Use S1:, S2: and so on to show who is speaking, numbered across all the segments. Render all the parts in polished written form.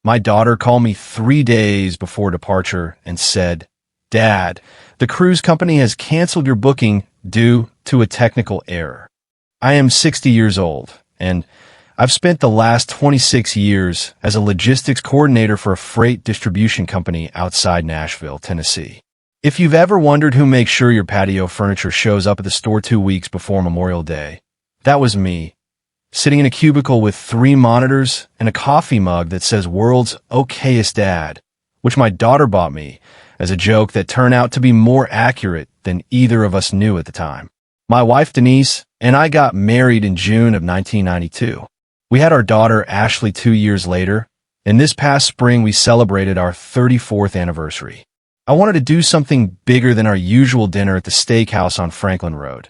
S1: My daughter called me 3 days before departure and said, "Dad, the cruise company has canceled your booking due to a technical error." I am 60 years old, and I've spent the last 26 years as a logistics coordinator for a freight distribution company outside Nashville, Tennessee. If you've ever wondered who makes sure your patio furniture shows up at the store 2 weeks before Memorial Day, that was me, sitting in a cubicle with 3 monitors and a coffee mug that says "World's Okayest Dad," which my daughter bought me as a joke that turned out to be more accurate than either of us knew at the time. My wife, Denise, and I got married in June of 1992. We had our daughter, Ashley, 2 years later, and this past spring we celebrated our 34th anniversary. I wanted to do something bigger than our usual dinner at the steakhouse on Franklin Road.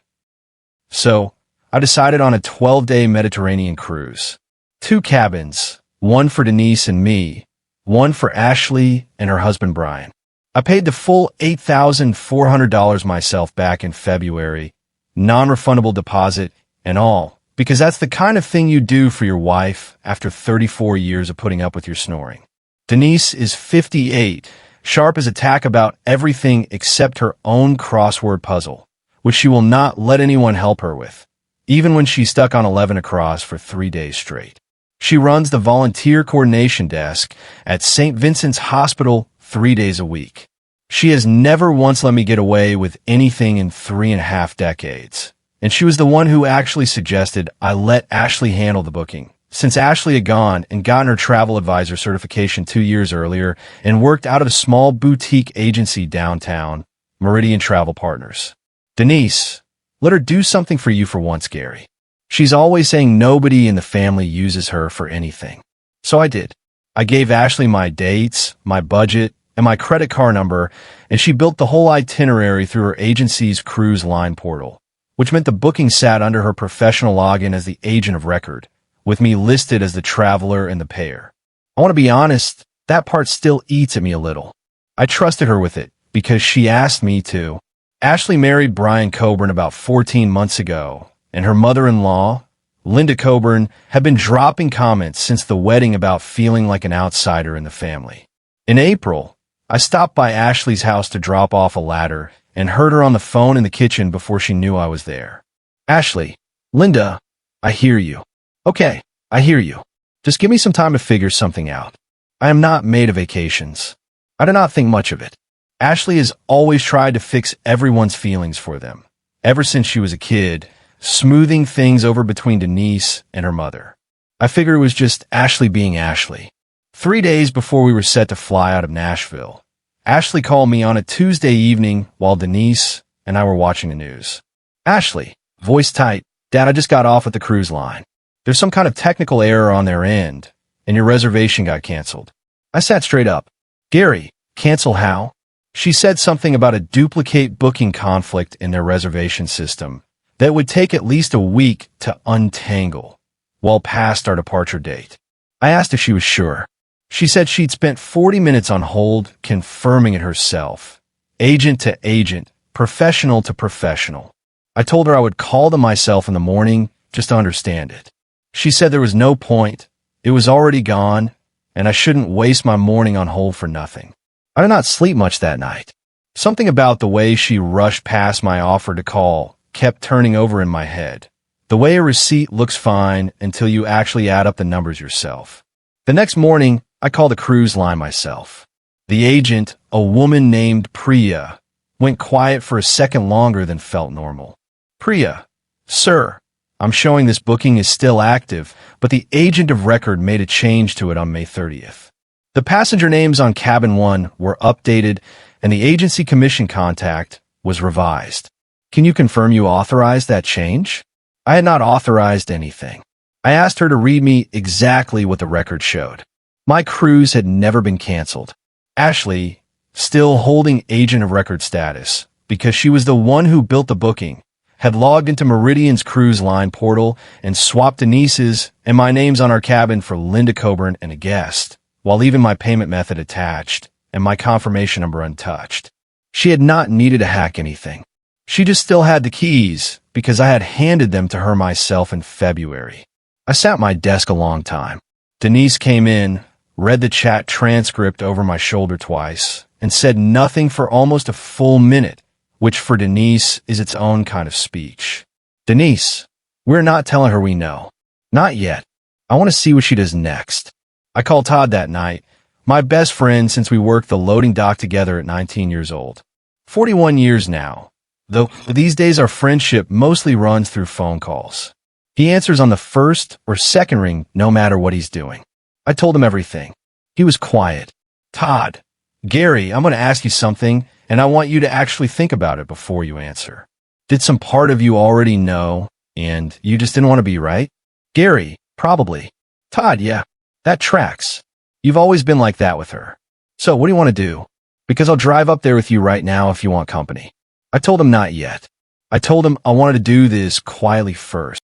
S1: So, I decided on a 12-day Mediterranean cruise. 2 cabins, one for Denise and me, one for Ashley and her husband Brian. I paid the full $8,400 myself back in February, non-refundable deposit and all, because that's the kind of thing you do for your wife after 34 years of putting up with your snoring. Denise is 58, sharp as a tack about everything except her own crossword puzzle, which she will not let anyone help her with, even when she's stuck on 11 across for 3 days straight. She runs the volunteer coordination desk at St. Vincent's Hospital 3 days a week. She has never once let me get away with anything in 3.5 decades. And she was the one who actually suggested I let Ashley handle the booking, since Ashley had gone and gotten her travel advisor certification 2 years earlier and worked out of a small boutique agency downtown, Meridian Travel Partners. "Denise, let her do something for you for once, Gary. She's always saying nobody in the family uses her for anything." So I did. I gave Ashley my dates, my budget, and my credit card number, and she built the whole itinerary through her agency's cruise line portal, which meant the booking sat under her professional login as the agent of record, with me listed as the traveler and the payer. I want to be honest, that part still eats at me a little. I trusted her with it because she asked me to. Ashley married Brian Coburn about 14 months ago, and her mother-in-law, Linda Coburn, had been dropping comments since the wedding about feeling like an outsider in the family. In April, I stopped by Ashley's house to drop off a ladder and heard her on the phone in the kitchen before she knew I was there. "Ashley, Linda, I hear you." "Okay, I hear you. Just give me some time to figure something out. I am not made of vacations. I do not think much of it." Ashley has always tried to fix everyone's feelings for them, ever since she was a kid, smoothing things over between Denise and her mother. I figure it was just Ashley being Ashley. 3 days before we were set to fly out of Nashville, Ashley called me on a Tuesday evening while Denise and I were watching the news. "Ashley," voice tight, "Dad, I just got off at the cruise line. There's some kind of technical error on their end, and your reservation got canceled." I sat straight up. "Gary, cancel how?" She said something about a duplicate booking conflict in their reservation system that would take at least a week to untangle, well past our departure date. I asked if she was sure. She said she'd spent 40 minutes on hold confirming it herself, agent to agent, professional to professional. I told her I would call them myself in the morning just to understand it. She said there was no point, it was already gone, and I shouldn't waste my morning on hold for nothing. I did not sleep much that night. Something about the way she rushed past my offer to call kept turning over in my head. The way a receipt looks fine until you actually add up the numbers yourself. The next morning, I called the cruise line myself. The agent, a woman named Priya, went quiet for a second longer than felt normal. "Priya, sir, I'm showing this booking is still active, but the agent of record made a change to it on May 30th. The passenger names on cabin 1 were updated, and the agency commission contact was revised. Can you confirm you authorized that change?" I had not authorized anything. I asked her to read me exactly what the record showed. My cruise had never been canceled. Ashley, still holding agent of record status, because she was the one who built the booking, had logged into Meridian's cruise line portal and swapped Denise's and my names on our cabin for Linda Coburn and a guest, while leaving my payment method attached and my confirmation number untouched. She had not needed to hack anything. She just still had the keys, because I had handed them to her myself in February. I sat at my desk a long time. Denise came in, read the chat transcript over my shoulder twice, and said nothing for almost a full minute, which for Denise is its own kind of speech. Denise, we're not telling her we know. Not yet. I want to see what she does next. I called Todd that night, my best friend since we worked the loading dock together at 19 years old. 41 years now, though these days our friendship mostly runs through phone calls. He answers on the first or second ring no matter what he's doing. I told him everything. He was quiet. Todd, Gary, I'm going to ask you something, and I want you to actually think about it before you answer. Did some part of you already know, and you just didn't want to be right? Gary, probably. Todd, yeah, that tracks. You've always been like that with her. So what do you want to do? Because I'll drive up there with you right now if you want company. I told him not yet. I told him I wanted to do this quietly first.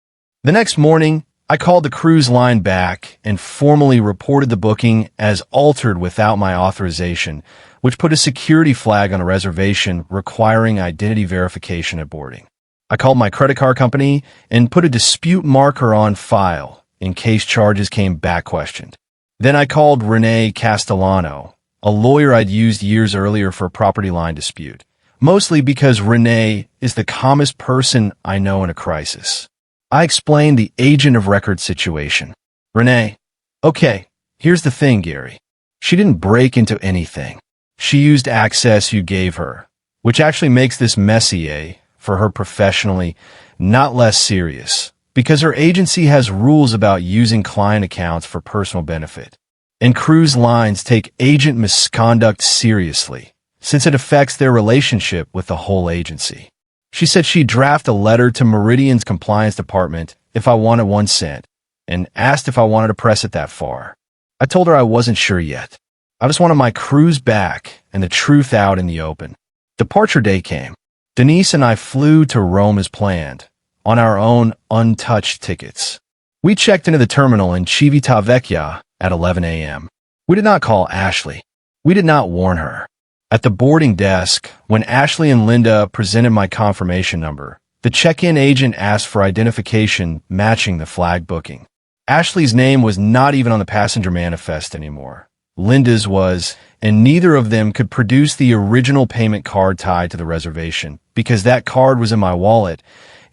S1: The next morning, I called the cruise line back and formally reported the booking as altered without my authorization, which put a security flag on a reservation requiring identity verification at boarding. I called my credit card company and put a dispute marker on file in case charges came back questioned. Then I called Renee Castellano, a lawyer I'd used years earlier for a property line dispute, mostly because Renee is the calmest person I know in a crisis. I explained the agent of record situation. Renee, okay, here's the thing, Gary. She didn't break into anything. She used access you gave her, which actually makes this messier for her professionally not less serious, because her agency has rules about using client accounts for personal benefit. And cruise lines take agent misconduct seriously, since it affects their relationship with the whole agency. She said she'd draft a letter to Meridian's compliance department if I wanted 1 cent, and asked if I wanted to press it that far. I told her I wasn't sure yet. I just wanted my cruise back and the truth out in the open. Departure day came. Denise and I flew to Rome as planned, on our own untouched tickets. We checked into the terminal in Civitavecchia at 11 a.m. We did not call Ashley. We did not warn her. At the boarding desk, when Ashley and Linda presented my confirmation number, the check-in agent asked for identification matching the flag booking. Ashley's name was not even on the passenger manifest anymore. Linda's was, and neither of them could produce the original payment card tied to the reservation because that card was in my wallet,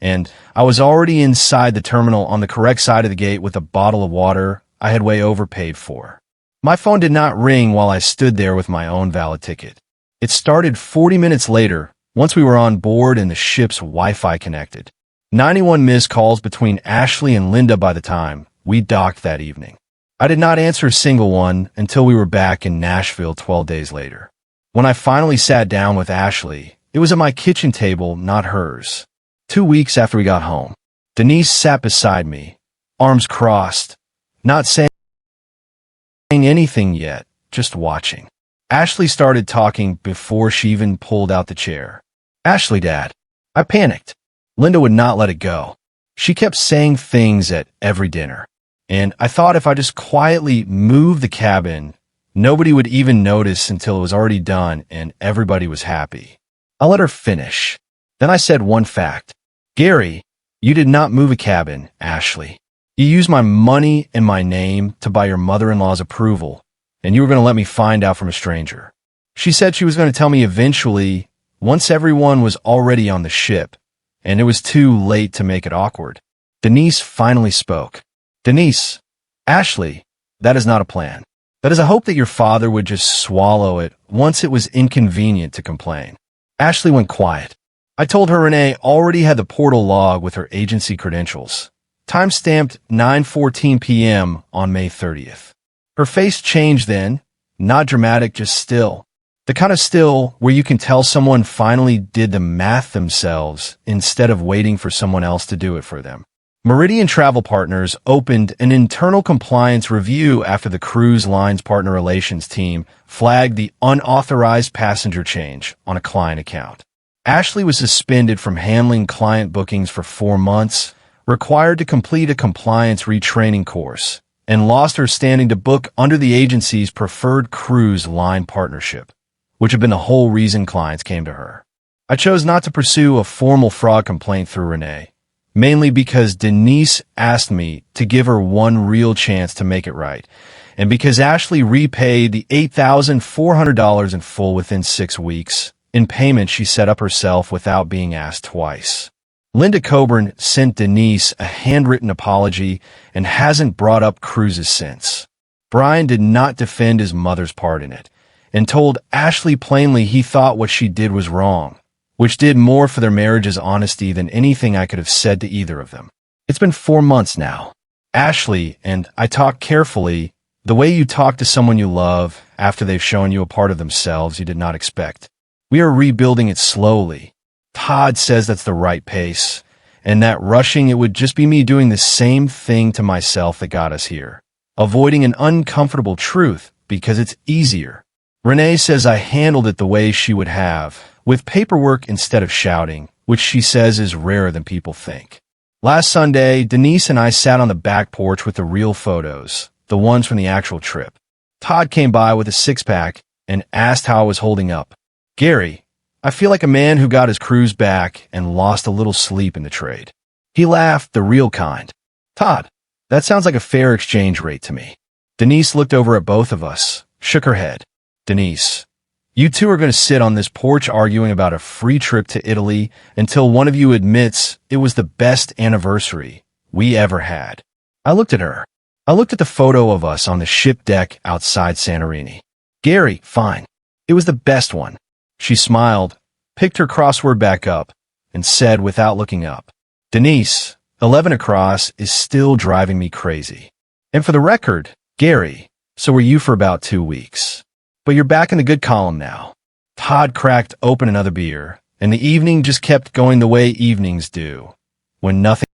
S1: and I was already inside the terminal on the correct side of the gate with a bottle of water I had way overpaid for. My phone did not ring while I stood there with my own valid ticket. It started 40 minutes later, once we were on board and the ship's Wi-Fi connected. 91 missed calls between Ashley and Linda by the time we docked that evening. I did not answer a single one until we were back in Nashville 12 days later. When I finally sat down with Ashley, it was at my kitchen table, not hers. 2 weeks after we got home, Denise sat beside me, arms crossed, not saying anything yet, just watching. Ashley started talking before she even pulled out the chair. Ashley, Dad. I panicked. Linda would not let it go. She kept saying things at every dinner. And I thought if I just quietly moved the cabin, nobody would even notice until it was already done and everybody was happy. I let her finish. Then I said one fact. Gary, you did not move a cabin, Ashley. You used my money and my name to buy your mother-in-law's approval, and you were going to let me find out from a stranger. She said she was going to tell me eventually, once everyone was already on the ship, and it was too late to make it awkward. Denise finally spoke. Denise, Ashley, that is not a plan. That is a hope that your father would just swallow it once it was inconvenient to complain. Ashley went quiet. I told her Renee already had the portal log with her agency credentials. Time-stamped 9:14 p.m. on May 30th. Her face changed then, not dramatic, just still. The kind of still where you can tell someone finally did the math themselves instead of waiting for someone else to do it for them. Meridian Travel Partners opened an internal compliance review after the cruise line's partner relations team flagged the unauthorized passenger change on a client account. Ashley was suspended from handling client bookings for 4 months, required to complete a compliance retraining course, and lost her standing to book under the agency's preferred cruise line partnership, which had been the whole reason clients came to her. I chose not to pursue a formal fraud complaint through Renee, mainly because Denise asked me to give her one real chance to make it right, And because Ashley repaid the $8,400 in full within 6 weeks, in payment she set up herself without being asked twice. Linda Coburn sent Denise a handwritten apology and hasn't brought up cruises since. Brian did not defend his mother's part in it, and told Ashley plainly he thought what she did was wrong, which did more for their marriage's honesty than anything I could have said to either of them. It's been 4 months now. Ashley and I talk carefully, the way you talk to someone you love after they've shown you a part of themselves you did not expect. We are rebuilding it slowly. Todd says that's the right pace, and that rushing it would just be me doing the same thing to myself that got us here. Avoiding an uncomfortable truth because it's easier. Renee says I handled it the way she would have, with paperwork instead of shouting, which she says is rarer than people think. Last Sunday, Denise and I sat on the back porch with the real photos, the ones from the actual trip. Todd came by with a six-pack and asked how I was holding up. Gary, I feel like a man who got his cruise back and lost a little sleep in the trade. He laughed, the real kind. Todd, that sounds like a fair exchange rate to me. Denise looked over at both of us, shook her head. Denise, you two are going to sit on this porch arguing about a free trip to Italy until one of you admits it was the best anniversary we ever had. I looked at her. I looked at the photo of us on the ship deck outside Santorini. Gary, fine. It was the best one. She smiled, picked her crossword back up, and said without looking up, Denise, 11 across is still driving me crazy. And for the record, Gary, so were you for about 2 weeks. But you're back in the good column now. Todd cracked open another beer, and the evening just kept going the way evenings do, when nothing